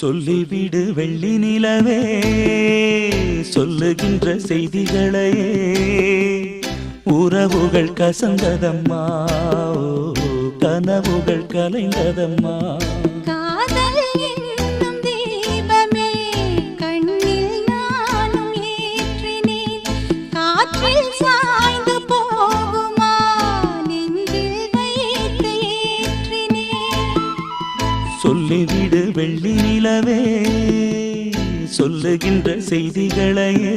சொல்லிவிடு வெள்ளி நிலவே சொல்லுகின்ற செய்திகளையே உறவுகள் கசந்ததம்மா கனவுகள் கலைந்ததம்மா சொல்லிவிடு வெள்ளி நிலவே சொல்லுகின்ற செய்திகளையே